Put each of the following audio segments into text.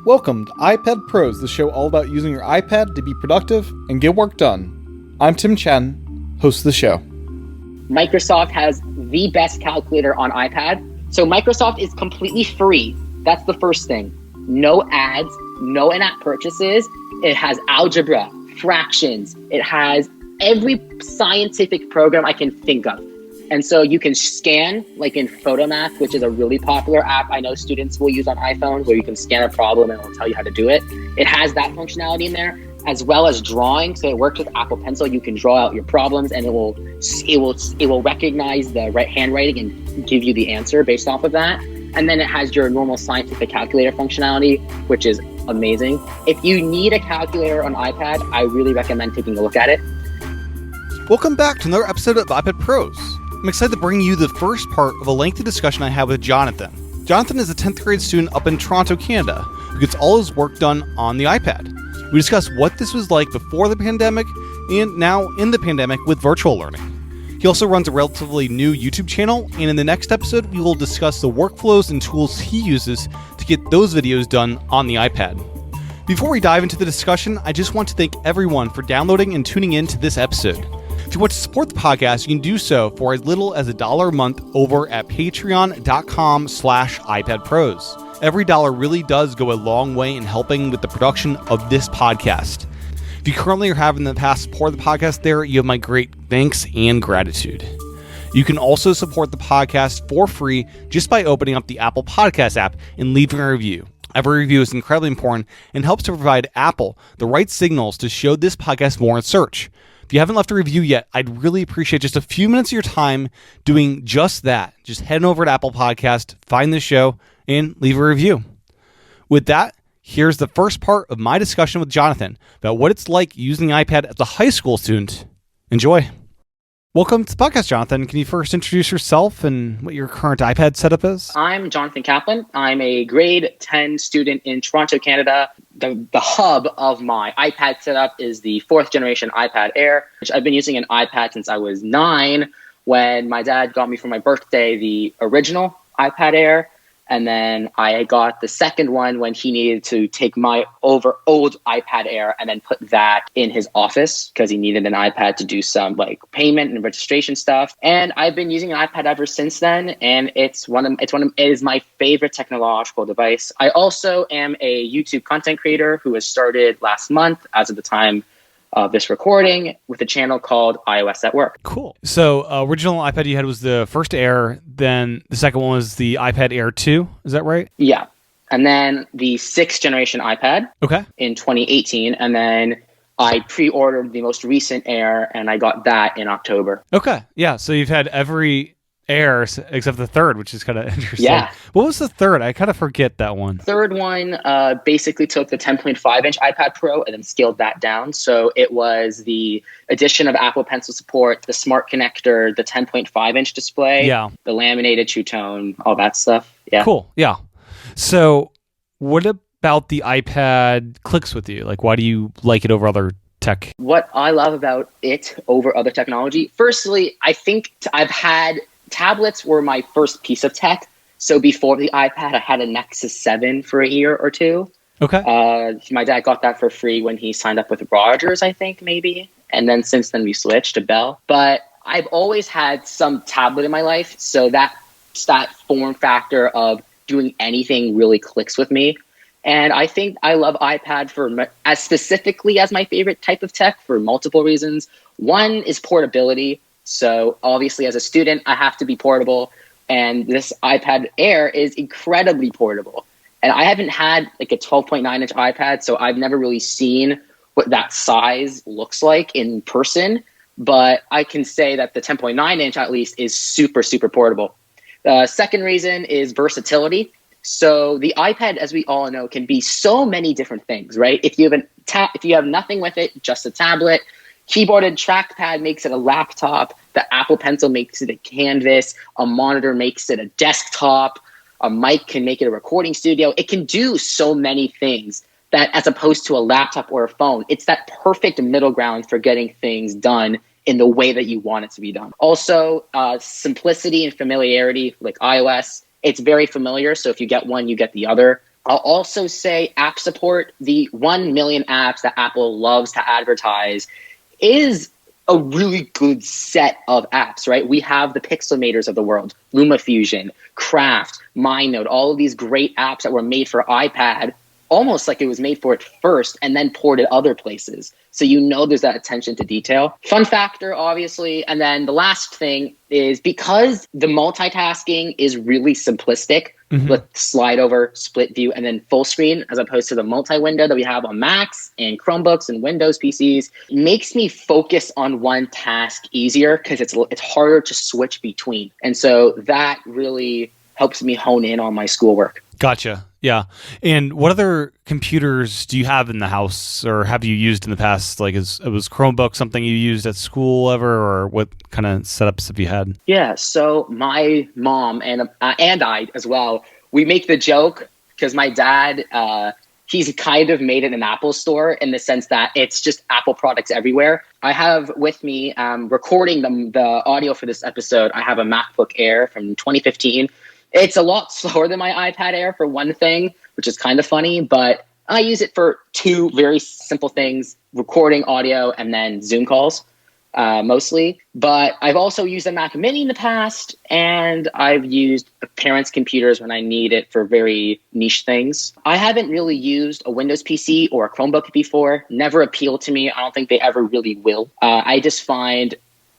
Welcome to iPad Pros, the show all about using your iPad to be productive and get work done. I'm Tim Chen, host of the show. Microsoft has the best calculator on iPad. So Microsoft is completely free. That's the first thing. No ads, no in-app purchases. It has algebra, fractions. It has every scientific program I can think of. And so you can scan, like in Photomath, which is a really popular app I know students will use on iPhones, where you can scan a problem and it'll tell you how to do it. It has that functionality in there, as well as drawing. So it works with Apple Pencil. You can draw out your problems, and it will recognize the right handwriting and give you the answer based off of that. And then it has your normal scientific calculator functionality, which is amazing. If you need a calculator on iPad, I really recommend taking a look at it. Welcome back to another episode of iPad Pros. I'm excited to bring you the first part of a lengthy discussion I had with Jonathan. Jonathan is a 10th grade student up in Toronto, Canada, who gets all his work done on the iPad. We discuss what this was like before the pandemic and now in the pandemic with virtual learning. He also runs a relatively new YouTube channel, and in the next episode, we will discuss the workflows and tools he uses to get those videos done on the iPad. Before we dive into the discussion, I just want to thank everyone for downloading and tuning in to this episode. If you want to support the podcast, you can do so for as little as $1 a month over at patreon.com/iPadPros. Every dollar really does go a long way in helping with the production of this podcast. If you currently have in the past supported the podcast there, you have my great thanks and gratitude. You can also support the podcast for free just by opening up the Apple Podcast app and leaving a review. Every review is incredibly important and helps to provide Apple the right signals to show this podcast more in search. If you haven't left a review yet, I'd really appreciate just a few minutes of your time doing just that. Just head over to Apple Podcast, find the show, and leave a review. With that, here's the first part of my discussion with Jonathan about what it's like using the iPad as a high school student. Enjoy. Welcome to the podcast, Jonathan. Can you first introduce yourself and what your current iPad setup is? I'm Jonathan Kaplan. I'm a grade 10 student in Toronto, Canada. The hub of my iPad setup is the 4th generation iPad Air, which I've been using an iPad since I was 9, when my dad got me for my birthday the original iPad Air. And then I got the second one when he needed to take my old iPad Air and then put that in his office because he needed an iPad to do some like payment and registration stuff. And I've been using an iPad ever since then, and it is my favorite technological device. I also am a YouTube content creator who has started last month, as of the time of this recording, with a channel called iOS at Work. Cool. So original iPad you had was the first Air, then the second one was the iPad Air 2. Is that right? Yeah. And then the 6th generation iPad in 2018. And then I pre-ordered the most recent Air, and I got that in October. Okay. Yeah. So you've had every Air except the third, which is kind of interesting. Yeah. What was the third? I kind of forget that one. Third one basically took the 10.5-inch iPad Pro and then scaled that down. So it was the addition of Apple Pencil support, the smart connector, the 10.5-inch display, the laminated True Tone, all that stuff. Yeah. Cool. Yeah. So what about the iPad clicks with you? Like, why do you like it over other tech? What I love about it over other technology, firstly, I think tablets were my first piece of tech. So before the iPad, I had a Nexus 7 for a year or two. Okay. My dad got that for free when he signed up with Rogers, I think, maybe. And then since then, we switched to Bell. But I've always had some tablet in my life. So that form factor of doing anything really clicks with me. And I think I love iPad as specifically as my favorite type of tech for multiple reasons. One is portability. So obviously, as a student, I have to be portable, and this iPad Air is incredibly portable. And I haven't had like a 12.9-inch iPad, so I've never really seen what that size looks like in person. But I can say that the 10.9-inch, at least, is super, super portable. The second reason is versatility. So the iPad, as we all know, can be so many different things, right? If you have nothing with it, just a tablet. Keyboard and trackpad makes it a laptop. The Apple Pencil makes it a canvas. A monitor makes it a desktop. A mic can make it a recording studio. It can do so many things that as opposed to a laptop or a phone, it's that perfect middle ground for getting things done in the way that you want it to be done. Also, simplicity and familiarity, like iOS, it's very familiar. So if you get one, you get the other. I'll also say app support. The 1 million apps that Apple loves to advertise is a really good set of apps, right? We have the Pixelmators of the world, LumaFusion, Craft, MindNote, all of these great apps that were made for iPad, almost like it was made for it first and then ported other places. So you know there's that attention to detail. Fun factor, obviously. And then the last thing is because the multitasking is really simplistic, with slide over, split view, and then full screen, as opposed to the multi-window that we have on Macs and Chromebooks and Windows PCs, makes me focus on one task easier because it's harder to switch between. And so that really helps me hone in on my schoolwork. Gotcha. Yeah. And what other computers do you have in the house or have you used in the past? Like, was Chromebook something you used at school ever, or what kind of setups have you had? Yeah. So my mom and I as well, we make the joke because my dad, he's kind of made it an Apple store in the sense that it's just Apple products everywhere. I have with me recording the audio for this episode. I have a MacBook Air from 2015. It's a lot slower than my iPad Air for one thing, which is kind of funny, but I use it for two very simple things, recording audio and then Zoom calls mostly. But I've also used a Mac Mini in the past, and I've used parents' computers when I need it for very niche things. I haven't really used a Windows PC or a Chromebook before. Never appealed to me. I don't think they ever really will. I just find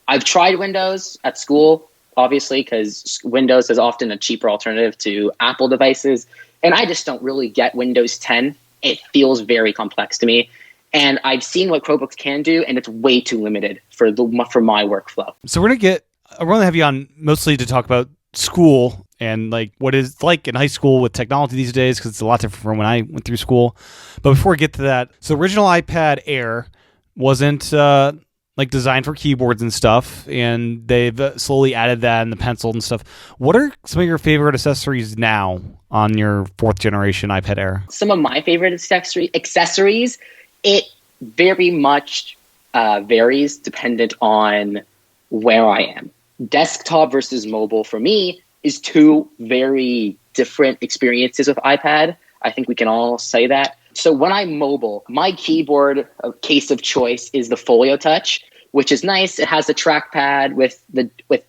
I've tried Windows at school, obviously, because Windows is often a cheaper alternative to Apple devices. And I just don't really get Windows 10. It feels very complex to me. And I've seen what Chromebooks can do, and it's way too limited for my workflow. So we're going to have you on mostly to talk about school and like what it's like in high school with technology these days, because it's a lot different from when I went through school. But before we get to that, so original iPad Air wasn't like designed for keyboards and stuff, and they've slowly added that and the pencil and stuff. What are some of your favorite accessories now on your 4th generation iPad Air? Some of my favorite accessories, it very much varies dependent on where I am. Desktop versus mobile for me is two very different experiences with iPad. I think we can all say that. So when I'm mobile, my keyboard case of choice is the Folio Touch, which is nice. It has the trackpad with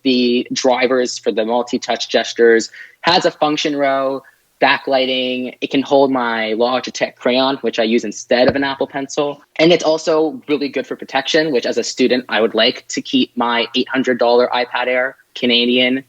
the drivers for the multi-touch gestures, has a function row, backlighting. It can hold my Logitech crayon, which I use instead of an Apple Pencil. And it's also really good for protection, which as a student, I would like to keep my $800 iPad Air Canadian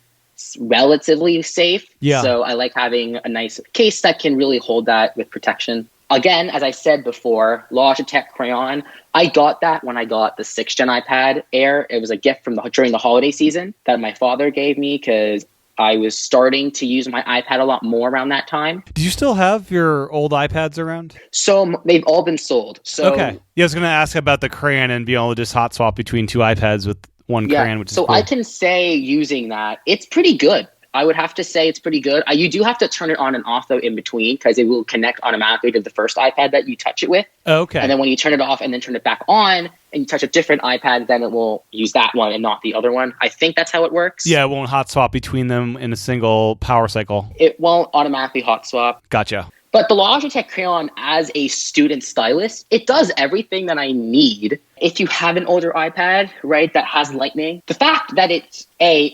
relatively safe. Yeah. So I like having a nice case that can really hold that with protection. Again, as I said before, Logitech crayon. I got that when I got the 6th gen iPad Air. It was a gift during the holiday season that my father gave me because I was starting to use my iPad a lot more around that time. Do you still have your old iPads around? So they've all been sold. So okay. Yeah, I was going to ask about the crayon and being able to just hot swap between two iPads with one crayon, which is cool. I can say using that, it's pretty good. I would have to say it's pretty good. You do have to turn it on and off, though, in between, because it will connect automatically to the first iPad that you touch it with. Okay. And then when you turn it off and then turn it back on and you touch a different iPad, then it will use that one and not the other one. I think that's how it works. Yeah, it won't hot swap between them in a single power cycle. It won't automatically hot swap. Gotcha. But the Logitech Crayon as a student stylus, it does everything that I need. If you have an older iPad, right, that has Lightning, the fact that it's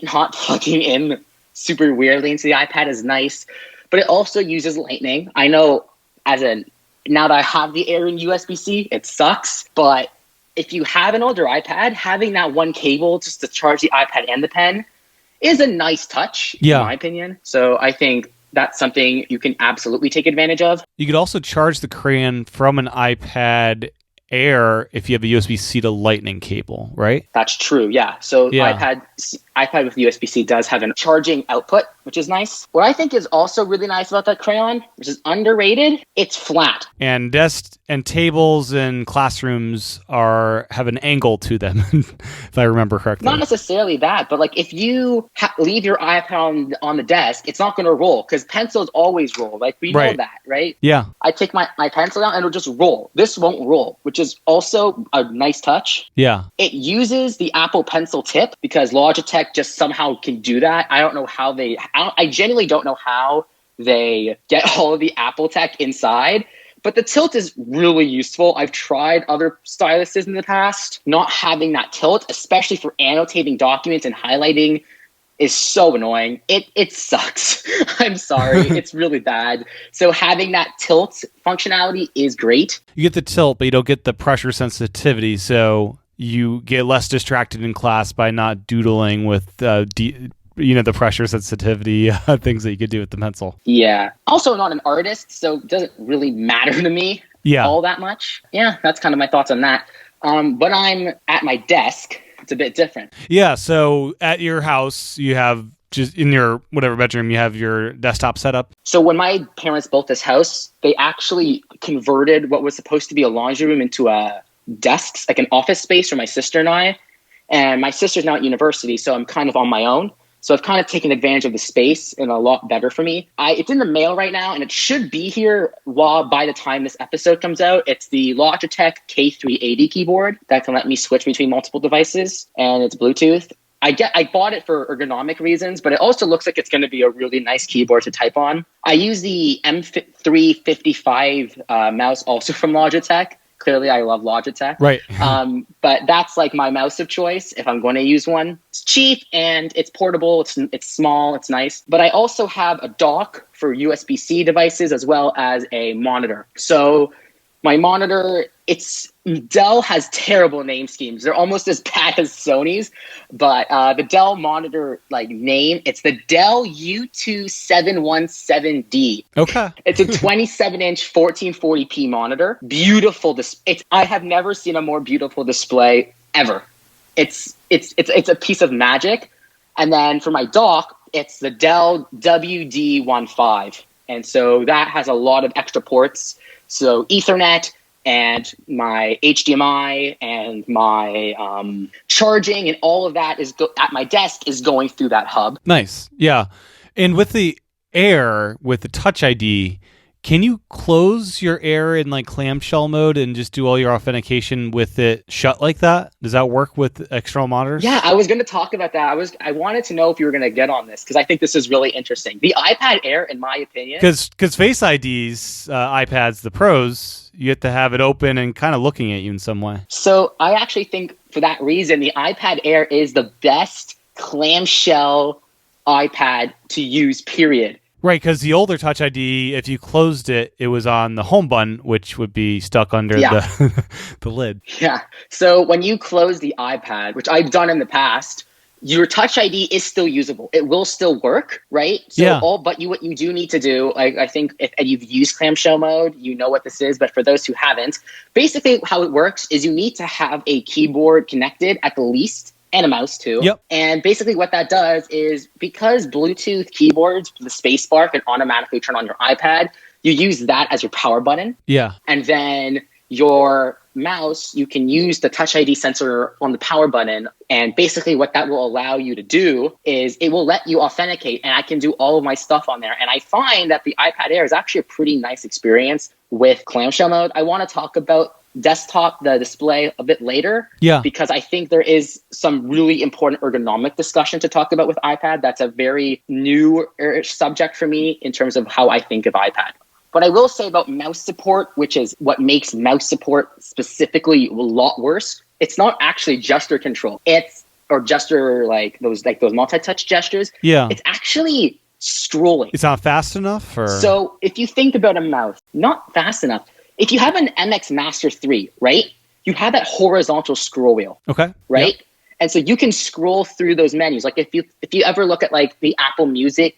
not plugging in super weirdly into the iPad is nice, but it also uses Lightning. I know now that I have the Air in USB-C, it sucks, but if you have an older iPad, having that one cable just to charge the iPad and the pen is a nice touch, in my opinion. So I think that's something you can absolutely take advantage of. You could also charge the crayon from an iPad Air if you have a USB-C to Lightning cable, right? That's true, yeah. So iPad iPad with USB-C does have a charging output, which is nice. What I think is also really nice about that crayon, which is underrated, it's flat. And desks and tables in classrooms have an angle to them, if I remember correctly. Not necessarily that, but like if you leave your iPad on the desk, it's not going to roll because pencils always roll. Like we know that, right? Yeah. I take my pencil down and it'll just roll. This won't roll, which is also a nice touch. Yeah. It uses the Apple Pencil tip because Logitech just somehow can do that. I don't know how I genuinely don't know how they get all of the Apple tech inside. But the tilt is really useful. I've tried other styluses in the past. Not having that tilt, especially for annotating documents and highlighting, is so annoying. It sucks. I'm sorry. It's really bad. So having that tilt functionality is great. You get the tilt, but you don't get the pressure sensitivity. So you get less distracted in class by not doodling with the pressure sensitivity things that you could do with the pencil. Yeah. Also not an artist, so it doesn't really matter to me all that much. Yeah, that's kind of my thoughts on that. But I'm at my desk. It's a bit different. Yeah, so at your house, you have just in your whatever bedroom, you have your desktop set up. So when my parents built this house, they actually converted what was supposed to be a laundry room into a desk, like an office space for my sister and I. And my sister's now at university, so I'm kind of on my own. So I've kind of taken advantage of the space and a lot better for me. It's in the mail right now, and it should be here by the time this episode comes out. It's the Logitech K380 keyboard that can let me switch between multiple devices, and it's Bluetooth. I bought it for ergonomic reasons, but it also looks like it's going to be a really nice keyboard to type on. I use the M355 mouse also from Logitech. Clearly, I love Logitech. Right. But that's like my mouse of choice if I'm going to use one. It's cheap and it's portable. It's small. It's nice. But I also have a dock for USB-C devices as well as a monitor. So my monitor, Dell has terrible name schemes. They're almost as bad as Sony's. But the Dell monitor name, it's the Dell U2717D. Okay. It's a 27-inch 1440p monitor. Beautiful. I have never seen a more beautiful display ever. It's a piece of magic. And then for my dock, it's the Dell WD15. And so that has a lot of extra ports. So Ethernet and my HDMI and my charging and all of that at my desk is going through that hub. Nice. Yeah. And with the Air, with the Touch ID, can you close your Air in clamshell mode and just do all your authentication with it shut like that? Does that work with external monitors? Yeah, I was going to talk about that. I wanted to know if you were going to get on this because I think this is really interesting. The iPad Air, in my opinion, because Face ID's iPads, the Pros, you have to have it open and kind of looking at you in some way. So I actually think for that reason, the iPad Air is the best clamshell iPad to use, period. Right, because the older Touch ID, if you closed it, it was on the home button, which would be stuck under the lid. Yeah. So when you close the iPad, which I've done in the past, your Touch ID is still usable. It will still work, right? So what you do need to do, I think if you've used clamshell mode, you know what this is. But for those who haven't, basically how it works is you need to have a keyboard connected at the least, and a mouse too. Yep. And basically what that does is because Bluetooth keyboards, the space bar can automatically turn on your iPad, you use that as your power button. Yeah. And then your mouse, you can use the Touch ID sensor on the power button. And basically what that will allow you to do is it will let you authenticate, and I can do all of my stuff on there. And I find that the iPad Air is actually a pretty nice experience with clamshell mode. I want to talk about the display a bit later, because I think there is some really important ergonomic discussion to talk about with iPad. That's a very new subject for me in terms of how I think of iPad. What I will say about mouse support, which is what makes mouse support specifically a lot worse, it's not actually gesture control. Or gesture those multi-touch gestures. Yeah. It's actually scrolling. It's not fast enough? Or? So if you think about a mouse, not fast enough. If you have an MX Master 3, right, you have that horizontal scroll wheel. Okay. Right? Yep. And so you can scroll through those menus. If you ever look at the Apple Music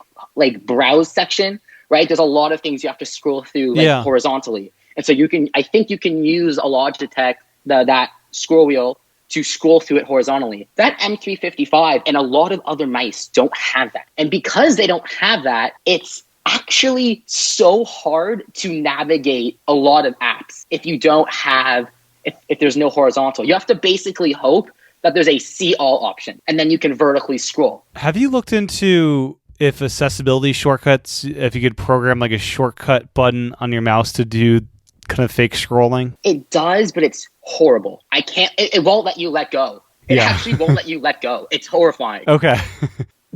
browse section, right, there's a lot of things you have to scroll through horizontally. And so I think you can use a Logitech, that scroll wheel to scroll through it horizontally. That M355 and a lot of other mice don't have that. And because they don't have that, it's actually so hard to navigate a lot of apps if you don't have, if there's no horizontal. You have to basically hope that there's a see all option, and then you can vertically scroll. Have you looked into if accessibility shortcuts, if you could program like a shortcut button on your mouse to do kind of fake scrolling? It does, but it's horrible. It won't let you let go. It actually won't let you let go. It's horrifying. Okay.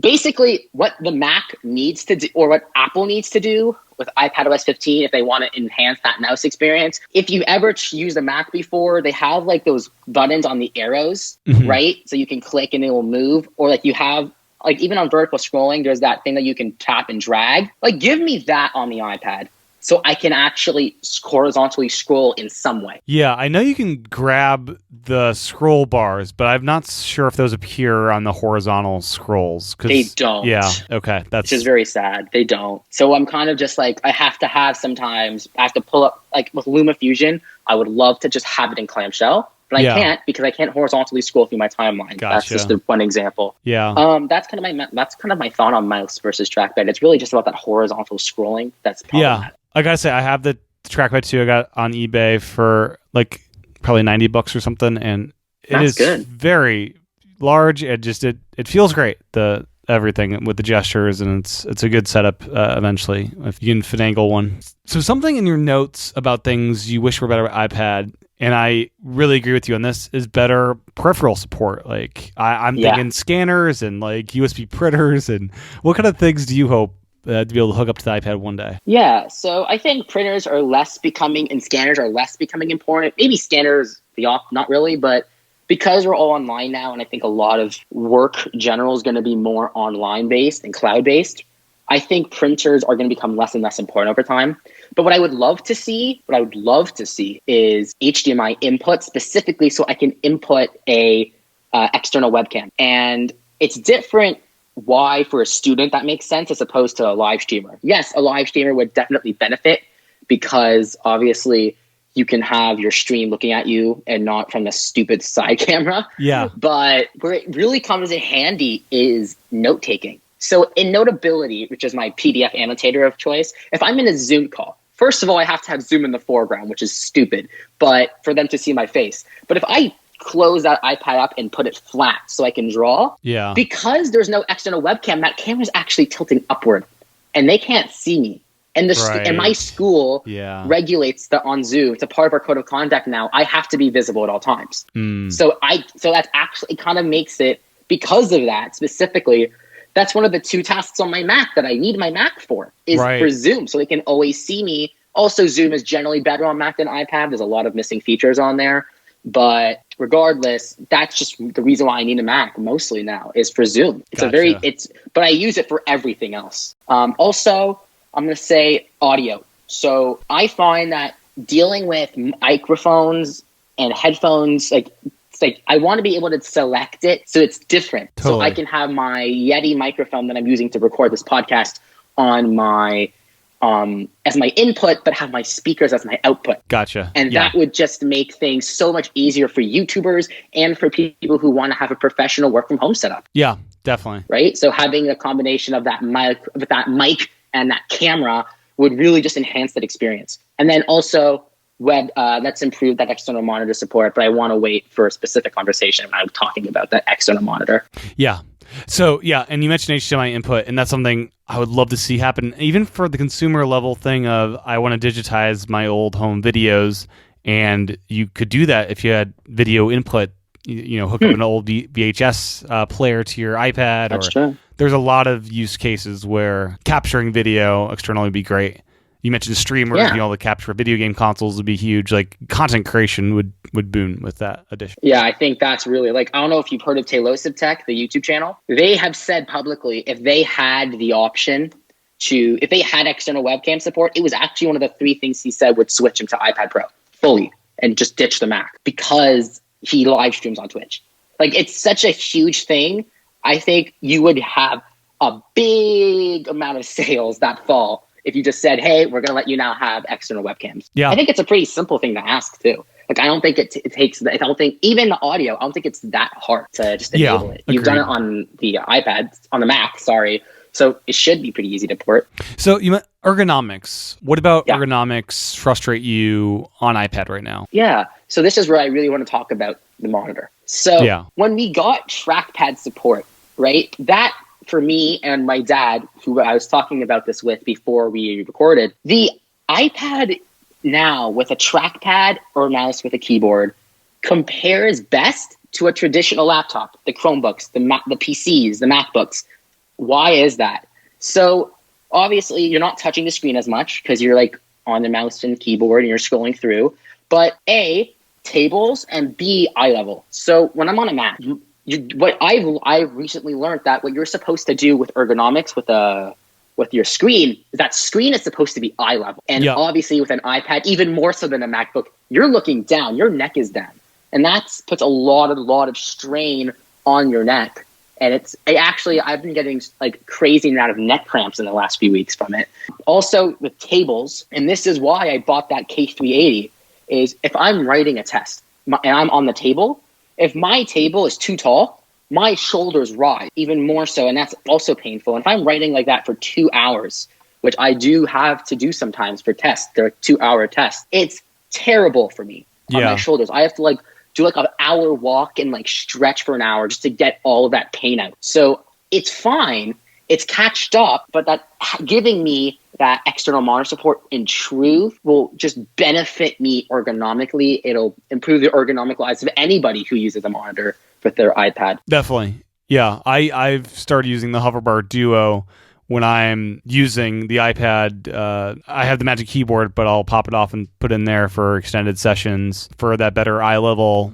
Basically, what the Mac needs to do, or what Apple needs to do with iPadOS 15, if they want to enhance that mouse experience, if you ever used a Mac before, they have like those buttons on the arrows, right? So you can click and it will move. Or like you have, like even on vertical scrolling, there's that thing that you can tap and drag. Like give me that on the iPad, so I can actually horizontally scroll in some way. Yeah, I know you can grab the scroll bars, but I'm not sure if those appear on the horizontal scrolls. They don't. Yeah, okay. That's which is very sad. They don't. So I'm kind of just like, I have to pull up, like with LumaFusion, I would love to just have it in clamshell, but I can't because I can't horizontally scroll through my timeline. Gotcha. That's just the one example. Yeah. That's kind of my thought on mouse versus trackpad. It's really just about that horizontal scrolling. That's problematic. Yeah. I gotta say, I have the trackpad too. I got on eBay for like probably $90 or something, and That's good. Very large. It feels great. The everything with the gestures, and it's a good setup. Eventually, if you can finagle one. So something in your notes about things you wish were better with iPad, and I really agree with you on this, is better peripheral support. Like I'm thinking scanners and like USB printers, and what kind of things do you hope to be able to hook up to the iPad one day? Yeah, so I think printers are less becoming, and scanners are less becoming important. Maybe scanners, not really, but because we're all online now, and I think a lot of work general is going to be more online based and cloud based, I think printers are going to become less and less important over time. But what I would love to see is HDMI input, specifically so I can input a external webcam. And it's different. Why for a student that makes sense as opposed to a live streamer. Yes, a live streamer would definitely benefit because obviously you can have your stream looking at you and not from the stupid side camera. Yeah. But where it really comes in handy is note taking. So in Notability, which is my PDF annotator of choice, if I'm in a Zoom call, first of all, I have to have Zoom in the foreground, which is stupid, but for them to see my face. But if I close that iPad up and put it flat so I can draw. Yeah. Because there's no external webcam, that camera's actually tilting upward and they can't see me. And and my school regulates on Zoom. It's a part of our code of conduct now. I have to be visible at all times. So that's actually kind of makes it, because of that specifically, that's one of the two tasks on my Mac that I need my Mac for, is for Zoom, so they can always see me. Also, Zoom is generally better on Mac than iPad. There's a lot of missing features on there. But regardless, that's just the reason why I need a Mac mostly now, is for Zoom. But I use it for everything else. Also, I'm going to say audio. So I find that dealing with microphones and headphones, it's like I want to be able to select it so it's different. Totally. So I can have my Yeti microphone that I'm using to record this podcast on my as my input, but have my speakers as my output. Gotcha. And that would just make things so much easier for YouTubers and for people who want to have a professional work from home setup. Yeah, definitely. Right. So having a combination of that mic and that camera would really just enhance that experience. And then also let's improve that external monitor support, but I want to wait for a specific conversation when I'm talking about that external monitor. Yeah. So, and you mentioned HDMI input, and that's something I would love to see happen, even for the consumer level thing of I want to digitize my old home videos, and you could do that if you had video input, hook up an old VHS player to your iPad. That's true. There's a lot of use cases where capturing video externally would be great. You mentioned streamers, the capture video game consoles would be huge. Like content creation would boom with that addition. Yeah, I think that's really I don't know if you've heard of Tailosive Tech, the YouTube channel. They have said publicly if they had the option if they had external webcam support, it was actually one of the 3 things he said would switch him to iPad Pro fully and just ditch the Mac because he live streams on Twitch. Like it's such a huge thing. I think you would have a big amount of sales that fall if you just said, hey, we're going to let you now have external webcams. Yeah. I think it's a pretty simple thing to ask, too. Like, I don't think it takes, I don't think, even the audio, I don't think it's that hard to just enable it. You've done it on the iPad, on the Mac, sorry. So it should be pretty easy to port. So you meant ergonomics. What about ergonomics frustrate you on iPad right now? Yeah. So this is where I really want to talk about the monitor. So when we got trackpad support, right, that for me and my dad, who I was talking about this with before we recorded, the iPad now with a trackpad or mouse with a keyboard compares best to a traditional laptop, the Chromebooks, the PCs, the MacBooks. Why is that? So obviously you're not touching the screen as much because you're like on the mouse and keyboard and you're scrolling through. But A, tables, and B, eye level. So when I'm on a Mac, what I've recently learned that what you're supposed to do with ergonomics with your screen is that screen is supposed to be eye level. And obviously with an iPad, even more so than a MacBook, you're looking down, your neck is down. And that puts a lot of strain on your neck. And I've been getting like crazy amount of neck cramps in the last few weeks from it. Also with tables, and this is why I bought that K380, is if I'm writing a test and I'm on the table, if my table is too tall, my shoulders rise even more so. And that's also painful. And if I'm writing like that for 2 hours, which I do have to do sometimes for tests, they're 2-hour tests, it's terrible for me on my shoulders. I have to like do like an hour walk and like stretch for an hour just to get all of that pain out. So it's fine. It's catched up, but that giving me that external monitor support in truth will just benefit me ergonomically. It'll improve the ergonomic lives of anybody who uses a monitor with their iPad. Definitely. Yeah. I've started using the Hoverbar Duo when I'm using the iPad. I have the Magic Keyboard, but I'll pop it off and put in there for extended sessions for that better eye level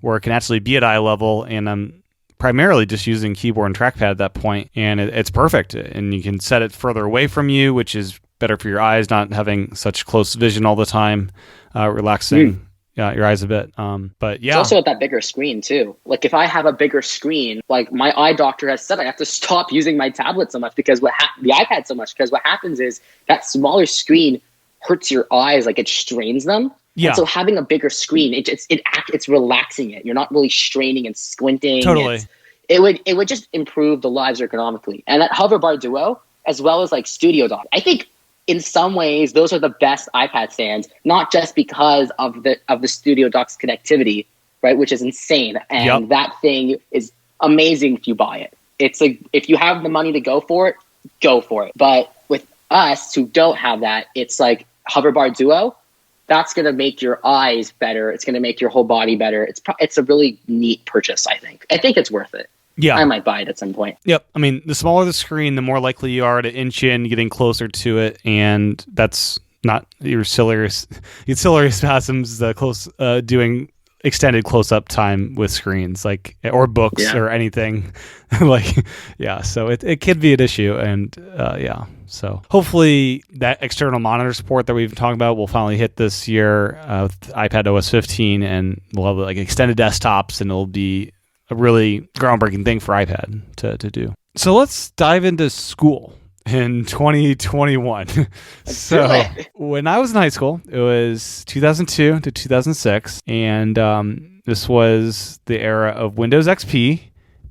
where it can actually be at eye level. And I'm primarily just using keyboard and trackpad at that point, and it's perfect. And you can set it further away from you, which is better for your eyes, not having such close vision all the time, relaxing your eyes a bit. But yeah. It's also at that bigger screen too. Like if I have a bigger screen, like my eye doctor has said I have to stop using my tablet so much because the iPad so much, because what happens is that smaller screen hurts your eyes, like it strains them. Yeah. And so having a bigger screen, it's relaxing it. You're not really straining and squinting. Totally. It would just improve the lives ergonomically. And that Hoverbar Duo, as well as like Studio Dock, I think in some ways those are the best iPad stands, not just because of the Studio Dock's connectivity, right, which is insane. And that thing is amazing if you buy it. It's like if you have the money to go for it, go for it. But with us who don't have that, it's like Hoverbar Duo. That's going to make your eyes better. It's going to make your whole body better. It's a really neat purchase, I think. I think it's worth it. Yeah. I might buy it at some point. Yep. I mean, the smaller the screen, the more likely you are to inch in, getting closer to it. And that's not your ciliary spasms, doing extended close-up time with screens, like, or books or anything. So it could be an issue. And so hopefully that external monitor support that we've been talking about will finally hit this year with iPad OS 15, and we'll have like extended desktops, and it'll be a really groundbreaking thing for iPad to do. So let's dive into school in 2021. So when I was in high school, it was 2002 to 2006, and this was the era of Windows XP.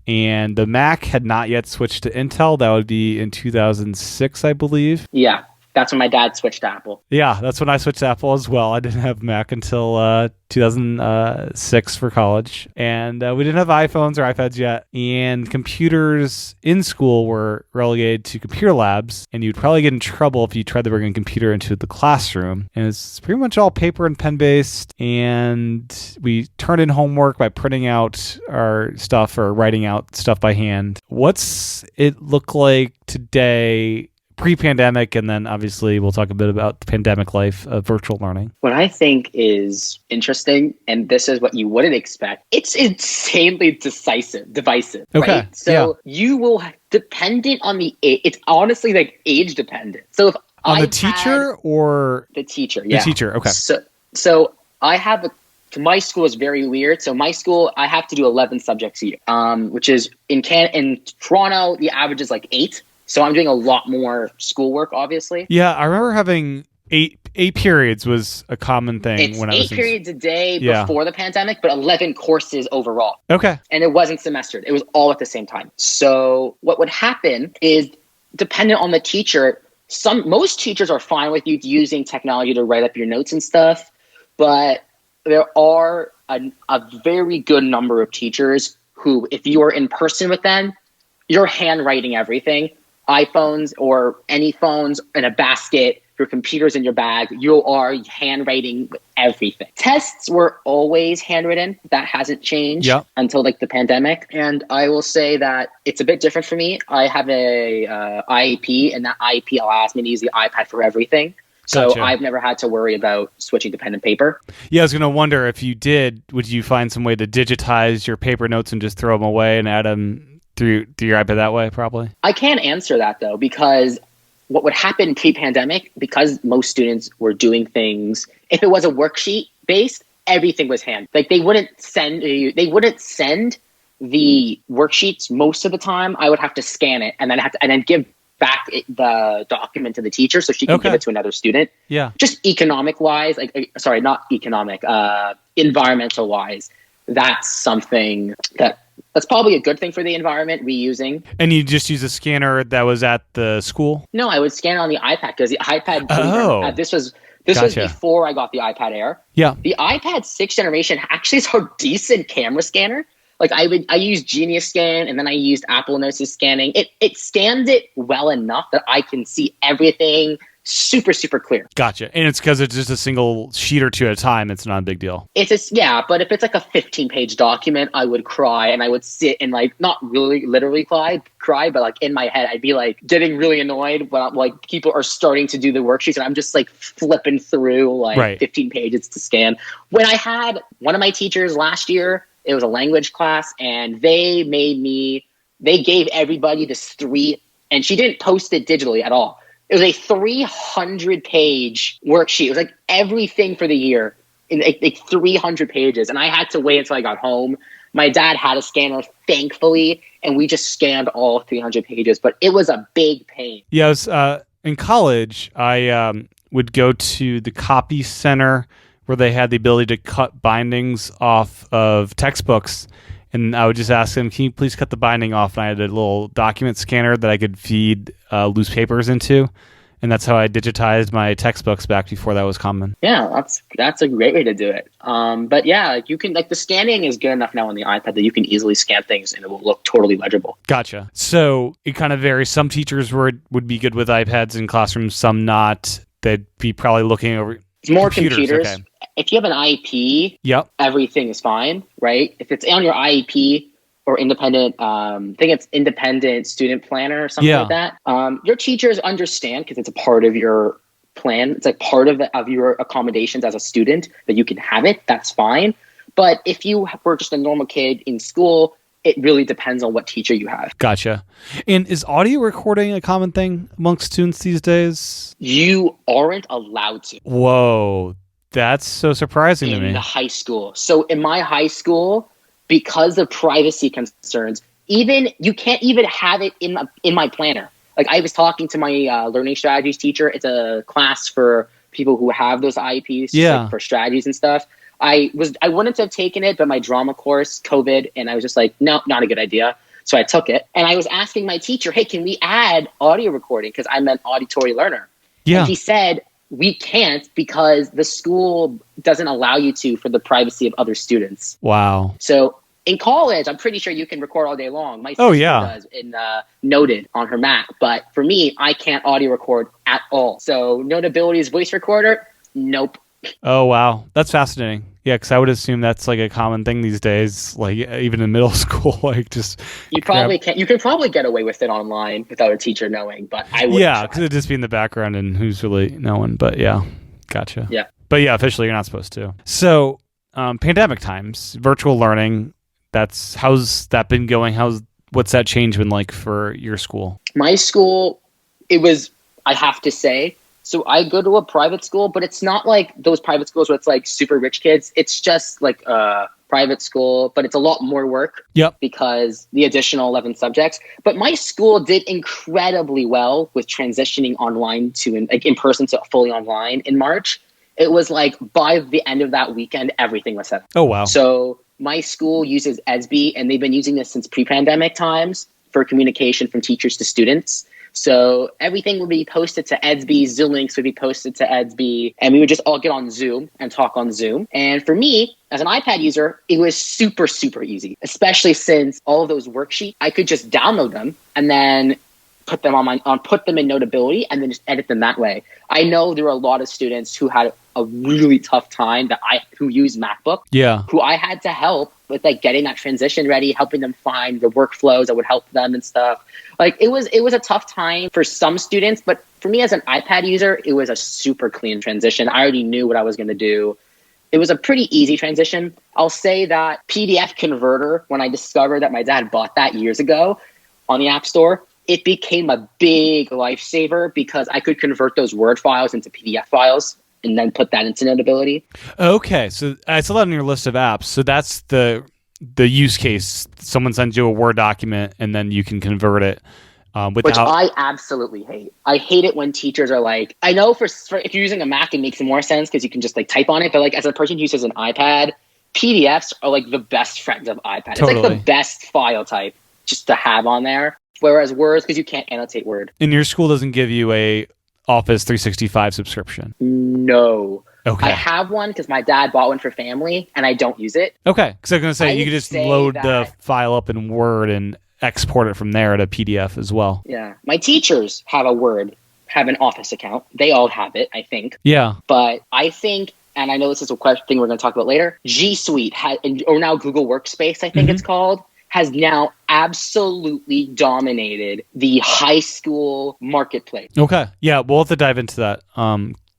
And the Mac had not yet switched to Intel. That would be in 2006, I believe. Yeah, that's when my dad switched to Apple. Yeah, that's when I switched to Apple as well. I didn't have Mac until 2006 for college. And we didn't have iPhones or iPads yet. And computers in school were relegated to computer labs. And you'd probably get in trouble if you tried to bring a computer into the classroom. And it's pretty much all paper and pen based. And we turned in homework by printing out our stuff or writing out stuff by hand. What's it look like today, pre-pandemic, and then obviously we'll talk a bit about the pandemic life of virtual learning? What I think is interesting, and this is what you wouldn't expect, it's insanely divisive. Okay. Right? So you will, dependent on it's honestly like age dependent. So if on the teacher or the teacher, the teacher, okay. So I have my school is very weird. So my school, I have to do 11 subjects a year, which is in Toronto, the average is like 8. So I'm doing a lot more schoolwork, obviously. Yeah, I remember having eight periods was a common thing It's when I was 8 periods a day before the pandemic, but 11 courses overall. Okay. And it wasn't semestered. It was all at the same time. So what would happen is, dependent on the teacher, most teachers are fine with you using technology to write up your notes and stuff, but there are a very good number of teachers who, if you are in person with them, you're handwriting everything. iPhones or any phones in a basket, your computer's in your bag, you are handwriting everything. Tests were always handwritten. That hasn't changed until like the pandemic. And I will say that it's a bit different for me. I have a IEP, and that IEP allows me to use the iPad for everything. So I've never had to worry about switching to pen and paper. Yeah, I was going to wonder, if you did, would you find some way to digitize your paper notes and just throw them away and add them through your iPad that way, probably? I can't answer that, though, because what would happen pre-pandemic, because most students were doing things, if it was a worksheet based, everything was hand. Like they wouldn't send the worksheets most of the time. I would have to scan it and then give back the document to the teacher so she can give it to another student. Yeah. Just environmental wise, that's something that's probably a good thing for the environment, reusing. And you just use a scanner that was at the school? No, I would scan it on the iPad, because the iPad, this was before I got the iPad Air. Yeah. The iPad 6th generation actually is a decent camera scanner. Like I used Genius Scan, and then I used Apple Notes' scanning. It scans it well enough that I can see everything super, super clear. Gotcha. And it's because it's just a single sheet or two at a time. It's not a big deal. But if it's like a 15-page document, I would cry, and I would sit and like not really literally cry, but like in my head, I'd be like getting really annoyed when like people are starting to do the worksheets, and I'm just like flipping through like 15 pages to scan. When I had one of my teachers last year, it was a language class, and they gave everybody this and she didn't post it digitally at all. It was a 300-page worksheet. It was like everything for the year in like 300 pages. And I had to wait until I got home. My dad had a scanner, thankfully, and we just scanned all 300 pages. But it was a big pain. Yeah, I was, in college, I would go to the copy center where they had the ability to cut bindings off of textbooks. And I would just ask them, can you please cut the binding off? And I had a little document scanner that I could feed loose papers into. And that's how I digitized my textbooks back before that was common. Yeah, that's a great way to do it. But yeah, you can, like, the scanning is good enough now on the iPad that you can easily scan things and it will look totally legible. Gotcha. So it kind of varies. Some teachers would be good with iPads in classrooms, some not. They'd be probably looking over it's more computers. Okay. If you have an IEP, everything is fine, right? If it's on your IEP or independent, I think it's independent student planner or something like that. Your teachers understand because it's a part of your plan. It's like part of your accommodations as a student that you can have it. That's fine. But if you were just a normal kid in school, it really depends on what teacher you have. Gotcha. And is audio recording a common thing amongst students these days? You aren't allowed to. Whoa. That's so surprising to me. In the high school. So in my high school, because of privacy concerns, you can't even have it in my planner. Like I was talking to my learning strategies teacher. It's a class for people who have those IEPs like for strategies and stuff. I wouldn't have taken it, but my drama course, COVID, and I was just like, no, not a good idea. So I took it. And I was asking my teacher, hey, can we add audio recording? Because I'm an auditory learner. Yeah. And he said, we can't because the school doesn't allow you to for the privacy of other students. Wow. So in college, I'm pretty sure you can record all day long. My sister does in Noted on her Mac. But for me, I can't audio record at all. So Notability's voice recorder, nope. Oh, wow. That's fascinating. Yeah, because I would assume that's like a common thing these days, like even in middle school. Like just you probably can't. You can probably get away with it online without a teacher knowing, but I wouldn't. Yeah, because it'd just be in the background and who's really knowing. But yeah, gotcha. Yeah. But yeah, officially you're not supposed to. So pandemic times, virtual learning, how's that been going? What's that change been like for your school? My school, it was, I have to say, so I go to a private school, but it's not like those private schools where it's like super rich kids. It's just like private school, but it's a lot more work because the additional 11 subjects. But my school did incredibly well with transitioning online to in person to fully online in March. It was like by the end of that weekend, everything was set. Oh, wow. So my school uses ESB, and they've been using this since pre-pandemic times for communication from teachers to students. So everything would be posted to EDSB, Zoom links would be posted to EDSB, and we would just all get on Zoom and talk on Zoom. And for me, as an iPad user, it was super, super easy, especially since all of those worksheets, I could just download them and then put them put them in Notability and then just edit them that way. I know there were a lot of students who had a really tough time who used MacBook, who I had to help with like getting that transition ready, helping them find the workflows that would help them and stuff. Like it was a tough time for some students, but for me as an iPad user, it was a super clean transition. I already knew what I was going to do. It was a pretty easy transition. I'll say that PDF converter, when I discovered that my dad bought that years ago on the App Store, it became a big lifesaver because I could convert those Word files into PDF files and then put that into Notability. Okay, so I saw that on your list of apps. So that's the use case. Someone sends you a Word document and then you can convert it without... Which I absolutely hate. I hate it when teachers are like, I know for if you're using a Mac, it makes more sense because you can just like type on it. But like as a person who uses an iPad, PDFs are like the best friends of iPad. Totally. It's like the best file type just to have on there. Whereas Words, because you can't annotate Word. And your school doesn't give you a Office 365 subscription? No. Okay. I have one because my dad bought one for family, and I don't use it. Okay. Because I was going to say, you could just load the file up in Word and export it from there to PDF as well. Yeah. My teachers have an Office account. They all have it, I think. Yeah. But I think, and I know this is a thing we're going to talk about later, G Suite, or now Google Workspace, I think it's called, has now absolutely dominated the high school marketplace. Okay. Yeah, we'll have to dive into that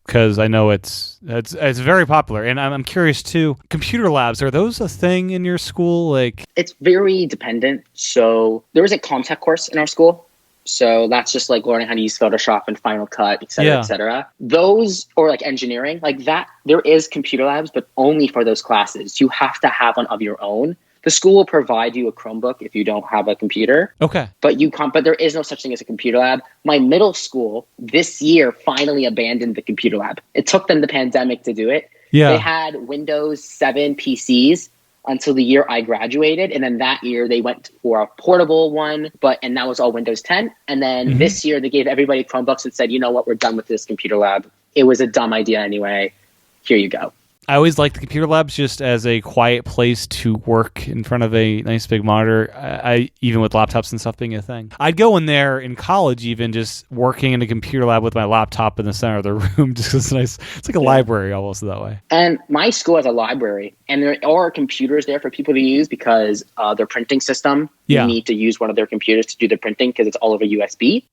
because I know it's very popular. And I'm curious, too, computer labs, are those a thing in your school? Like, it's very dependent. So there is a ComTech course in our school. So that's just like learning how to use Photoshop and Final Cut, et cetera, et cetera. Those, or like engineering, like that, there is computer labs, but only for those classes. You have to have one of your own. The school will provide you a Chromebook if you don't have a computer. Okay. But there is no such thing as a computer lab. My middle school this year finally abandoned the computer lab. It took them the pandemic to do it. Yeah. They had Windows 7 PCs until the year I graduated. And then that year they went for a portable one, and that was all Windows 10. And then this year they gave everybody Chromebooks and said, you know what, we're done with this computer lab. It was a dumb idea anyway. Here you go. I always liked the computer labs just as a quiet place to work in front of a nice big monitor. I even with laptops and stuff being a thing. I'd go in there in college even just working in a computer lab with my laptop in the center of the room just 'cause it's nice. It's like a library almost that way. And my school has a library, and there are computers there for people to use because their printing system, you need to use one of their computers to do the printing because it's all over USB.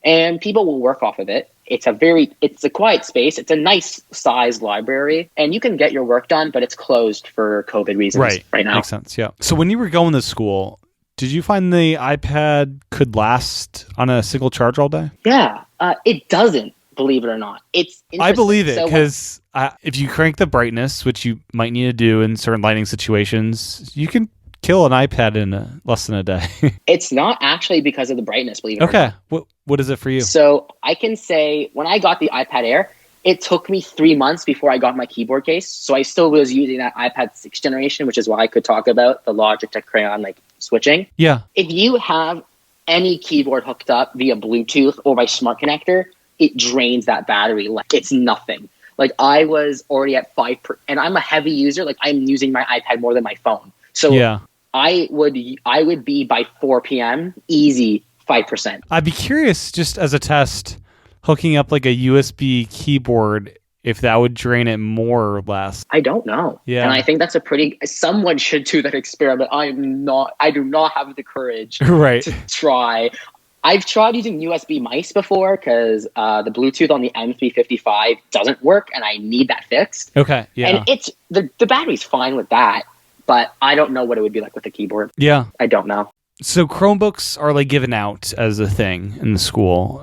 And people will work off of it. It's a quiet space. It's a nice sized library, and you can get your work done, but it's closed for COVID reasons right now. Makes sense. Yeah. So when you were going to school, did you find the iPad could last on a single charge all day? Yeah, it doesn't. Believe it or not, I believe it because if you crank the brightness, which you might need to do in certain lighting situations, you can kill an iPad in less than a day. It's not actually because of the brightness, believe it or not. Okay. What is it for you? So I can say when I got the iPad Air, it took me 3 months before I got my keyboard case. So I still was using that iPad 6th generation, which is why I could talk about the Logitech Crayon like switching. Yeah. If you have any keyboard hooked up via Bluetooth or by smart connector, it drains that battery like it's nothing. Like I was already at 5%, and I'm a heavy user. Like I'm using my iPad more than my phone. So I would be by 4 p.m. easy 5%. I'd be curious, just as a test, hooking up like a USB keyboard, if that would drain it more or less. I don't know. Yeah. And I think that's someone should do that experiment. I do not have the courage to try. I've tried using USB mice before because the Bluetooth on the M355 doesn't work and I need that fixed. Okay. Yeah. And the battery's fine with that. But I don't know what it would be like with a keyboard. Yeah. I don't know. So Chromebooks are like given out as a thing in the school.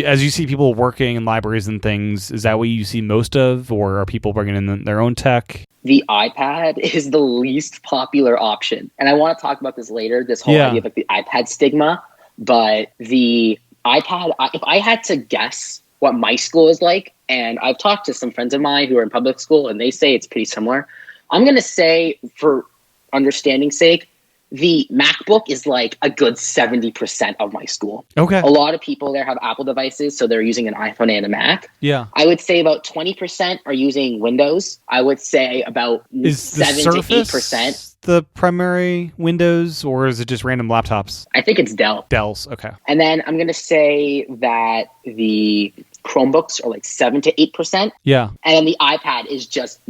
As you see people working in libraries and things, is that what you see most of, or are people bringing in their own tech? The iPad is the least popular option. And I want to talk about this later, this whole idea of like the iPad stigma. But the iPad, if I had to guess what my school is like, and I've talked to some friends of mine who are in public school, and they say it's pretty similar. I'm going to say, for understanding's sake, the MacBook is like a good 70% of my school. Okay. A lot of people there have Apple devices, so they're using an iPhone and a Mac. Yeah. I would say about 20% are using Windows. I would say about 7 to 8%. The primary Windows, or is it just random laptops? I think it's Dell. Dell's, okay. And then I'm going to say that the Chromebooks are like 7 to 8%. Yeah. And then the iPad is just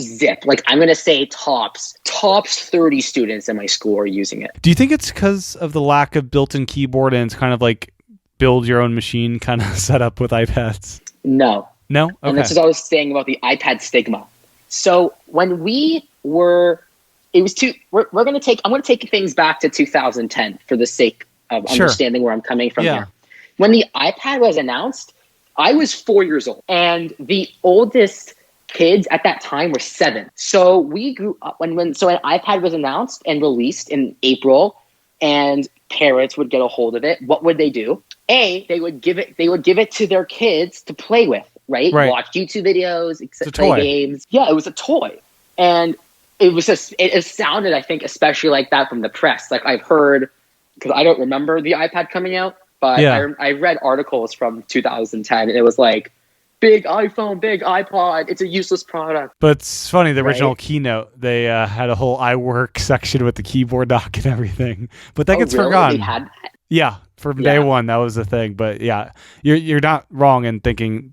zip. Like I'm going to say tops 30 students in my school are using it. Do you think it's because of the lack of built-in keyboard and it's kind of like build your own machine kind of setup with iPads? No. No? Okay. And this is what I was saying about the iPad stigma. So when we were, I'm going to take things back to 2010 for the sake of understanding where I'm coming from here. When the iPad was announced, I was 4 years old, and the oldest kids at that time were 7. So we grew up when an iPad was announced and released in April, and parents would get a hold of it. What would they do? They would give it to their kids to play with, right? Watch YouTube videos, play games. Yeah, it was a toy, and it sounded, I think, especially like that from the press. Like I've heard, because I don't remember the iPad coming out. But I read articles from 2010, and it was like, big iPhone, big iPod, it's a useless product. But it's funny, the original keynote, they had a whole iWork section with the keyboard dock and everything. But that gets forgotten. They had that? Yeah, from day one, that was the thing. But yeah, you're not wrong in thinking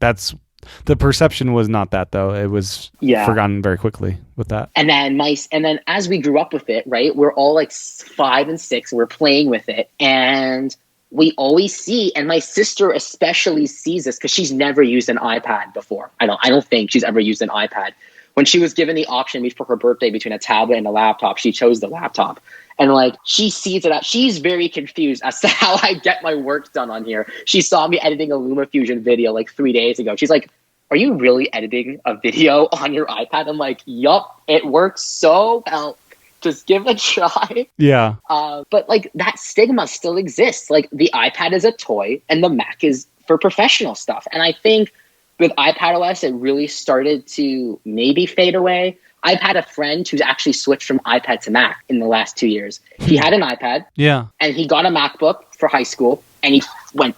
the perception was not that, though. It was forgotten very quickly with that. And then as we grew up with it, right, we're all like 5 and 6, we're playing with it, and we always see, and my sister especially sees this because she's never used an iPad before. I don't think she's ever used an iPad. When she was given the option for her birthday between a tablet and a laptop, she chose the laptop. And like she sees it, she's very confused as to how I get my work done on here. She saw me editing a LumaFusion video like 3 days ago. She's like, "Are you really editing a video on your iPad?" I'm like, "Yup, it works so well. Just give it a try." Yeah. But like that stigma still exists. Like the iPad is a toy and the Mac is for professional stuff. And I think with iPadOS, it really started to maybe fade away. I've had a friend who's actually switched from iPad to Mac in the last 2 years. He had an iPad. Yeah. And he got a MacBook for high school, and he went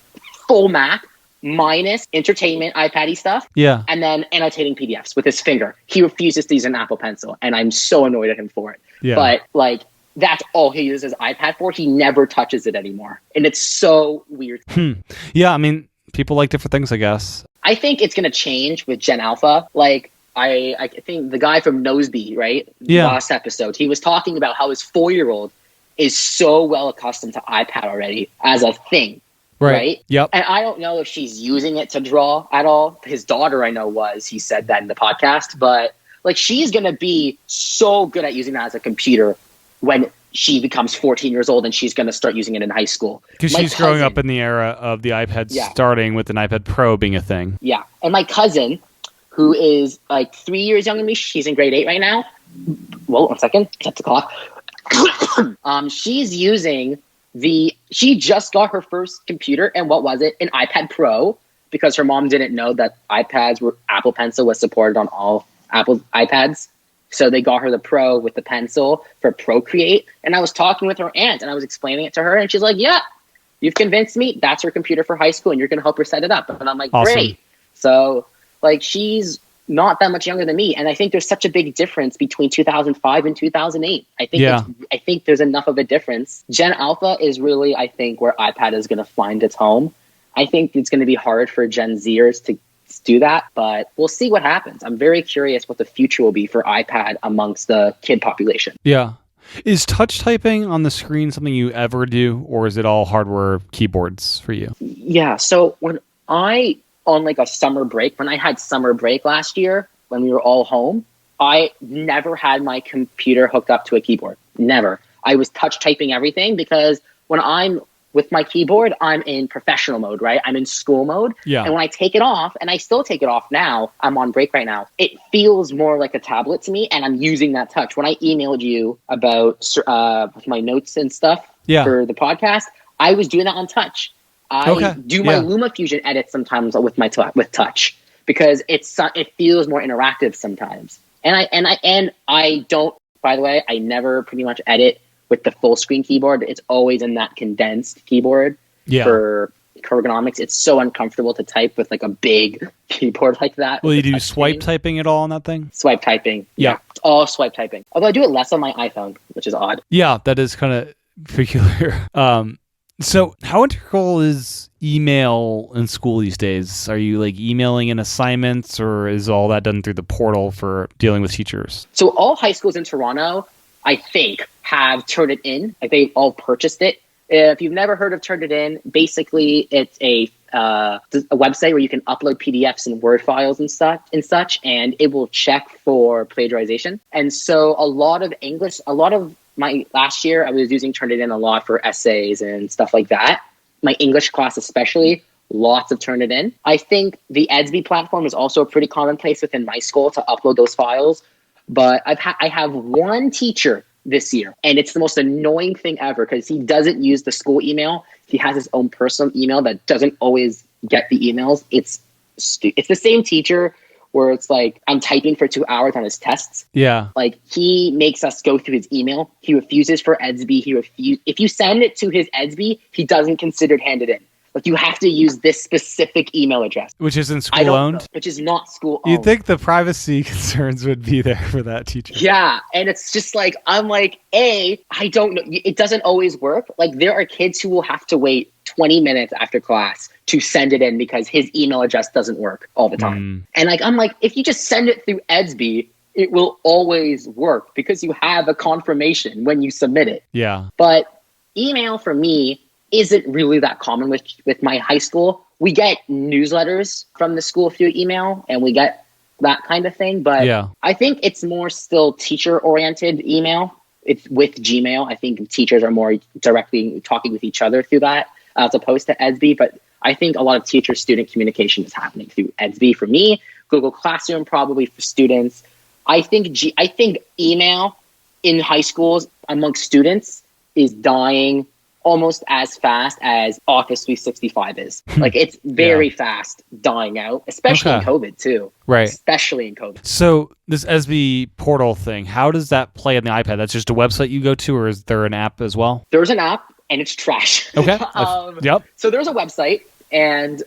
full Mac minus entertainment iPad-y stuff. Yeah. And then annotating PDFs with his finger. He refuses to use an Apple Pencil, and I'm so annoyed at him for it. Yeah. But like that's all he uses his iPad for. He never touches it anymore. And it's so weird. Yeah, I mean, people like different things, I guess. I think it's going to change with Gen Alpha. Like, I think the guy from Noseby, right? Yeah. Last episode, he was talking about how his 4-year-old is so well accustomed to iPad already as a thing. Right? Yep. And I don't know if she's using it to draw at all. His daughter, I know, was. He said that in the podcast. But like, she's going to be so good at using that as a computer when she becomes 14 years old, and she's going to start using it in high school. Because she's growing up in the era of the iPad, starting with an iPad Pro being a thing. Yeah. And my cousin, who is like 3 years younger than me, she's in grade 8 right now. Well, 1 second. Set the clock. She's using she just got her first computer, and what was it? An iPad Pro, because her mom didn't know that Apple Pencil was supported on all Apple iPads. So they got her the Pro with the pencil for Procreate. And I was talking with her aunt, and I was explaining it to her, and she's like, "Yeah, you've convinced me. That's her computer for high school, and you're going to help her set it up." And I'm like, awesome. Great. So like, she's not that much younger than me, and I think there's such a big difference between 2005 and 2008. I think there's enough of a difference. Gen Alpha is really, I think, where iPad is going to find its home. I think it's going to be hard for Gen Zers to do that, but we'll see what happens. I'm very curious what the future will be for iPad amongst the kid population. Yeah. Is touch typing on the screen something you ever do, or is it all hardware keyboards for you? Yeah. So on like a summer break, when I had summer break last year, when we were all home, I never had my computer hooked up to a keyboard. Never. I was touch typing everything, because when I'm with my keyboard, I'm in professional mode, right? I'm in school mode. Yeah. And when I take it off, and I still take it off now, I'm on break right now, it feels more like a tablet to me, and I'm using that touch. When I emailed you about my notes and stuff for the podcast, I was doing that on touch. I do my LumaFusion edits sometimes with touch because it feels more interactive sometimes. And I don't, by the way, I never pretty much edit with the full screen keyboard. It's always in that condensed keyboard for Ergonomics. It's so uncomfortable to type with like a big keyboard like that. Will you do swipe typing at all on that thing? Swipe typing. Yeah. It's all swipe typing. Although I do it less on my iPhone, which is odd. Yeah, that is kind of peculiar. So how integral is email in school these days? Are you like emailing in assignments, or is all that done through the portal for dealing with teachers? So all high schools in Toronto, I think, have turned it in. Like they've all purchased it. If you've never heard of Turned It In, basically it's a website where you can upload PDFs and Word files and such, and it will check for plagiarization. And so a lot of my last year, I was using Turned It In a lot for essays and stuff like that. My English class especially, lots of Turned It In. I think the Edsby platform is also a pretty commonplace within my school to upload those files. But I have one teacher this year, and it's the most annoying thing ever because he doesn't use the school email. He has his own personal email that doesn't always get the emails. It's the same teacher where it's like I'm typing for 2 hours on his tests. Yeah. Like he makes us go through his email. He refuses for Edsby. If you send it to his Edsby, he doesn't consider it handed in. Like you have to use this specific email address. Which isn't school owned? Which is not school owned. You'd think the privacy concerns would be there for that teacher. Yeah. And it's just like, I'm like, I don't know. It doesn't always work. Like there are kids who will have to wait 20 minutes after class to send it in because his email address doesn't work all the time. And like, I'm like, if you just send it through Edsby, it will always work because you have a confirmation when you submit it. Yeah. But email for me isn't really that common with my high school. We get newsletters from the school through email and we get that kind of thing. But I think it's more still teacher-oriented email. It's with Gmail. I think teachers are more directly talking with each other through that as opposed to Edsby. But I think a lot of teacher-student communication is happening through Edsby for me. Google Classroom probably for students. I think email in high schools amongst students is dying almost as fast as Office 365 is. Like it's very fast dying out, especially in COVID too. Right. Especially in COVID. So this SB portal thing, how does that play on the iPad? That's just a website you go to, or is there an app as well? There's an app and it's trash. Okay. Yep. So there's a website and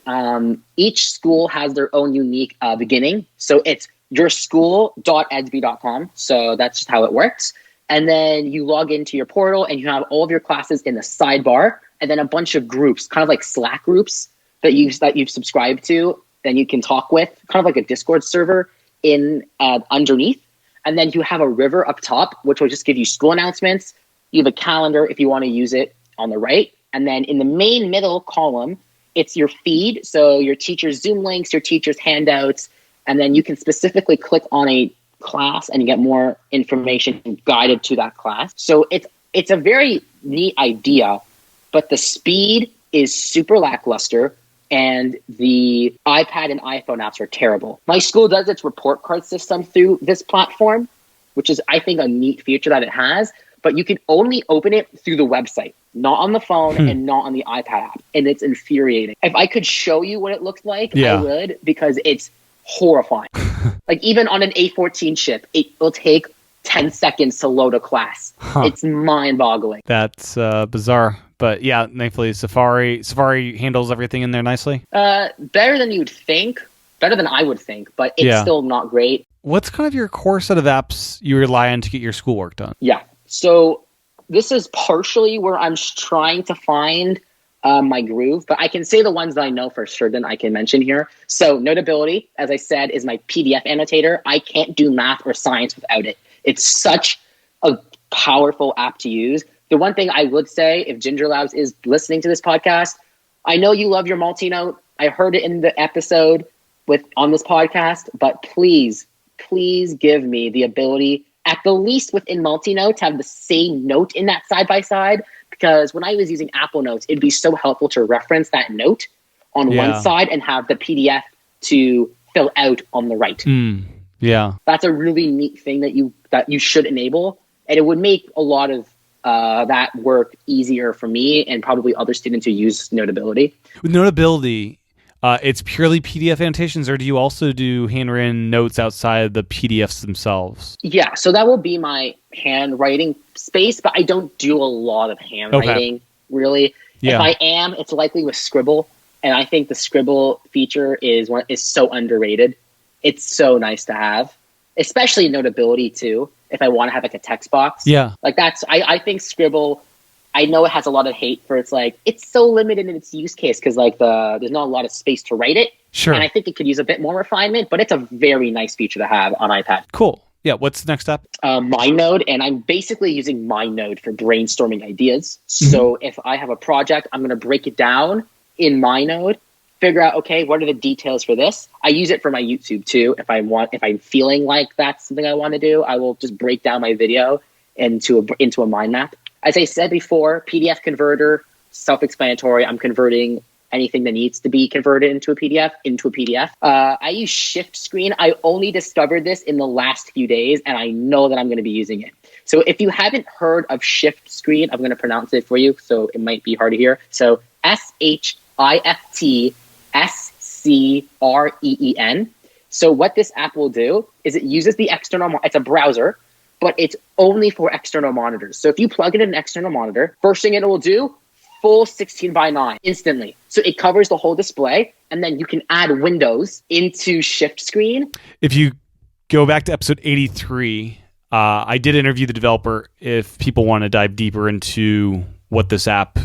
each school has their own unique beginning. So it's yourschool.edsby.com. So that's just how it works. And then you log into your portal and you have all of your classes in the sidebar and then a bunch of groups, kind of like Slack groups that you've subscribed to, then you can talk with, kind of like a Discord server in underneath. And then you have a river up top, which will just give you school announcements. You have a calendar if you want to use it on the right. And then in the main middle column, it's your feed. So your teacher's Zoom links, your teacher's handouts, and then you can specifically click on a class and you get more information guided to that class. So it's a very neat idea, but the speed is super lackluster and the iPad and iPhone apps are terrible. My school does its report card system through this platform, which is, I think, a neat feature that it has, but you can only open it through the website, not on the phone and not on the iPad app. And it's infuriating. If I could show you what it looks like, I would, because it's horrifying. Like even on an A14 chip, it will take 10 seconds to load a class. It's mind-boggling. That's bizarre. But yeah, thankfully Safari handles everything in there nicely. Better than you'd think. Better than I would think, but it's still not great. What's kind of your core set of apps you rely on to get your schoolwork done? Yeah. So this is partially where I'm trying to find my groove, but I can say the ones that I know for certain I can mention here. So Notability, as I said, is my PDF annotator. I can't do math or science without it. It's such a powerful app to use. The one thing I would say, if Ginger Labs is listening to this podcast, I know you love your multi-note. I heard it in the episode on this podcast, but please give me the ability, at the least within multi-note, to have the same note in that side-by-side, because when I was using Apple Notes, it'd be so helpful to reference that note on one side and have the PDF to fill out on the right. Yeah. That's a really neat thing that you should enable. And it would make a lot of that work easier for me and probably other students who use Notability. With Notability, it's purely PDF annotations, or do you also do handwritten notes outside the PDFs themselves? Yeah, so that will be my handwriting space, but I don't do a lot of handwriting, really. Yeah. If I am, it's likely with Scribble. And I think the Scribble feature is so underrated. It's so nice to have, especially Notability too, if I want to have like a text box. Yeah. Like I think Scribble, I know it has a lot of hate for it's so limited in its use case because there's not a lot of space to write it. Sure. And I think it could use a bit more refinement, but it's a very nice feature to have on iPad. Cool. Yeah. What's the next step? MindNode, and I'm basically using MindNode for brainstorming ideas. So if I have a project, I'm going to break it down in MindNode, figure out, okay, what are the details for this? I use it for my YouTube too. If I'm feeling like that's something I want to do, I will just break down my video into a mind map. As I said before, PDF converter, self-explanatory. I'm converting anything that needs to be converted into a PDF. I use Shift Screen. I only discovered this in the last few days, and I know that I'm going to be using it. So if you haven't heard of Shift Screen, I'm going to pronounce it for you, so it might be hard to hear. So SHIFTSCREEN. So what this app will do is it uses the external, it's a browser, but it's only for external monitors. So if you plug in an external monitor, first thing it will do, full 16:9 instantly. So it covers the whole display, and then you can add windows into Shift Screen. If you go back to episode 83, I did interview the developer if people want to dive deeper into what this app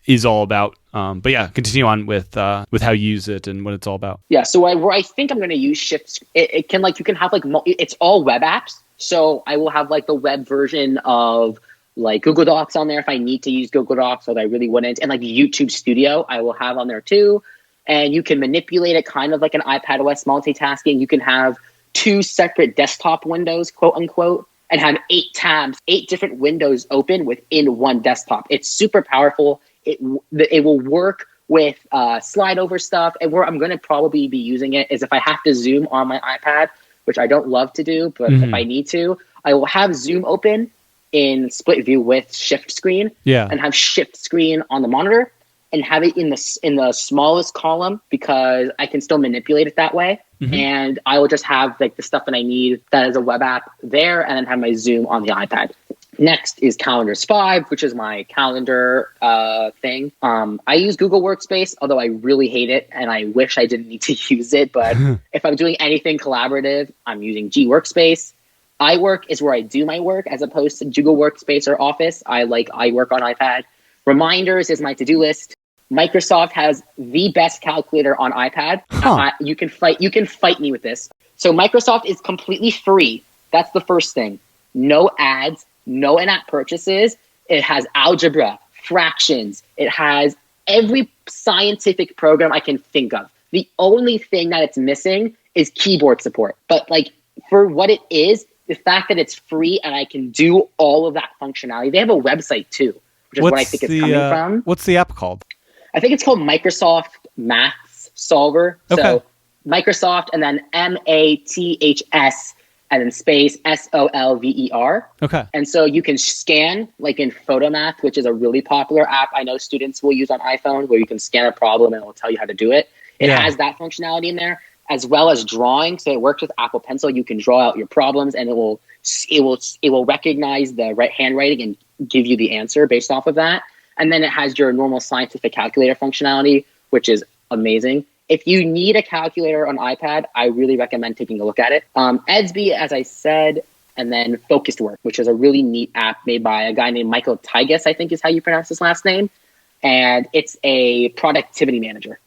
is all about. But yeah, continue on with how you use it and what it's all about. Yeah, so where I think I'm going to use Shift, it can you can have it's all web apps. So I will have the web version of Google Docs on there if I need to use Google Docs, so that I really wouldn't. And YouTube Studio I will have on there too. And you can manipulate it kind of like an iPadOS multitasking. You can have 2 separate desktop windows, quote unquote, and have 8 tabs, 8 different windows open within one desktop. It's super powerful. It will work with slide over stuff. And where I'm going to probably be using it is if I have to Zoom on my iPad, which I don't love to do, but if I need to, I will have Zoom open in split view with Shift Screen, and have Shift Screen on the monitor and have it in the smallest column because I can still manipulate it that way. And I will just have the stuff that I need that is a web app there, and then have my Zoom on the iPad. Next is Calendars 5, which is my calendar thing. I use Google Workspace, although I really hate it and I wish I didn't need to use it. But if I'm doing anything collaborative, I'm using G Workspace. iWork is where I do my work as opposed to Google Workspace or Office. I like iWork on iPad. Reminders is my to-do list. Microsoft has the best calculator on iPad. You can fight me with this. So Microsoft is completely free. That's the first thing. No ads, no in-app purchases. It has algebra, fractions. It has every scientific program I can think of. The only thing that it's missing is keyboard support. But for what it is, the fact that it's free and I can do all of that functionality. They have a website too, which is what I think it's coming from. What's the app called? I think it's called Microsoft Maths Solver. Okay. So Microsoft and then MATHS and then space SOLVER. Okay. And so you can scan in Photomath, which is a really popular app I know students will use on iPhone, where you can scan a problem and it will tell you how to do it. It has that functionality in there, as well as drawing. So it works with Apple Pencil. You can draw out your problems and it will recognize the right handwriting and give you the answer based off of that. And then it has your normal scientific calculator functionality, which is amazing. If you need a calculator on iPad, I really recommend taking a look at it. Edsby, as I said, and then Focused Work, which is a really neat app made by a guy named Michael Tygas, I think is how you pronounce his last name. And it's a productivity manager.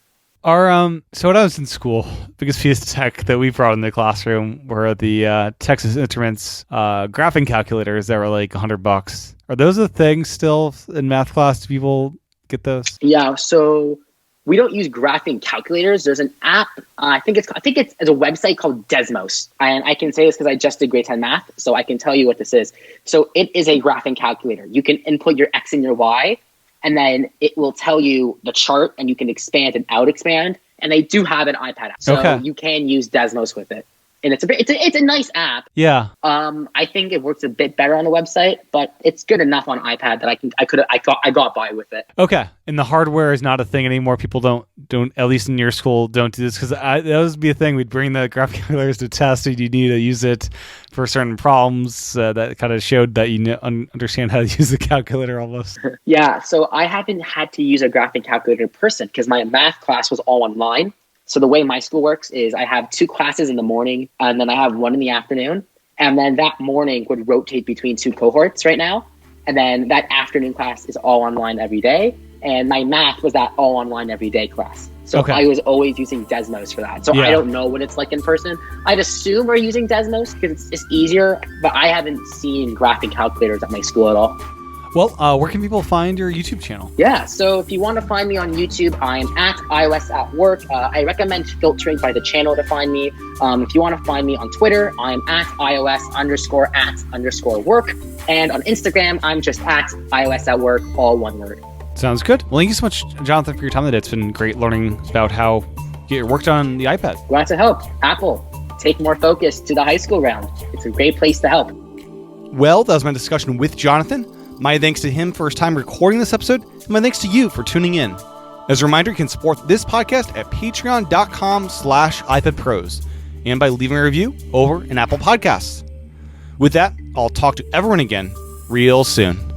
So when I was in school, biggest piece of tech that we brought in the classroom were the Texas Instruments graphing calculators that were $100. Are those a thing still in math class? Do people get those? Yeah, so we don't use graphing calculators. There's an app. I think it's a website called Desmos, and I can say this because I just did grade 10 math, so I can tell you what this is. So it is a graphing calculator. You can input your X and your Y, and then it will tell you the chart, and you can expand and out expand. And they do have an iPad app, so you can use Desmos with it. And it's a nice app. Yeah. I think it works a bit better on the website, but it's good enough on iPad that I got by with it. Okay. And the hardware is not a thing anymore. People don't at least in your school don't do this, because that would be a thing. We'd bring the graphic calculators to test, and you need to use it for certain problems that kind of showed that you understand how to use the calculator almost. Yeah. So I haven't had to use a graphic calculator in person because my math class was all online. So the way my school works is I have 2 classes in the morning, and then I have 1 in the afternoon. And then that morning would rotate between 2 cohorts right now. And then that afternoon class is all online every day. And my math was that all online every day class. So I was always using Desmos for that. So I don't know what it's like in person. I'd assume we're using Desmos because it's easier, but I haven't seen graphic calculators at my school at all. Well, where can people find your YouTube channel? Yeah, so if you want to find me on YouTube, I'm at iOS at Work. I recommend filtering by the channel to find me. If you want to find me on Twitter, I'm at iOS_at_work. And on Instagram, I'm just at iOS at Work, all one word. Sounds good. Well, thank you so much, Jonathan, for your time today. It's been great learning about how you get your work done on the iPad. Glad to help. Apple, take more focus to the high school round. It's a great place to help. Well, that was my discussion with Jonathan. My thanks to him for his time recording this episode, and my thanks to you for tuning in. As a reminder, you can support this podcast at patreon.com/iPadPros and by leaving a review over in Apple Podcasts. With that, I'll talk to everyone again real soon.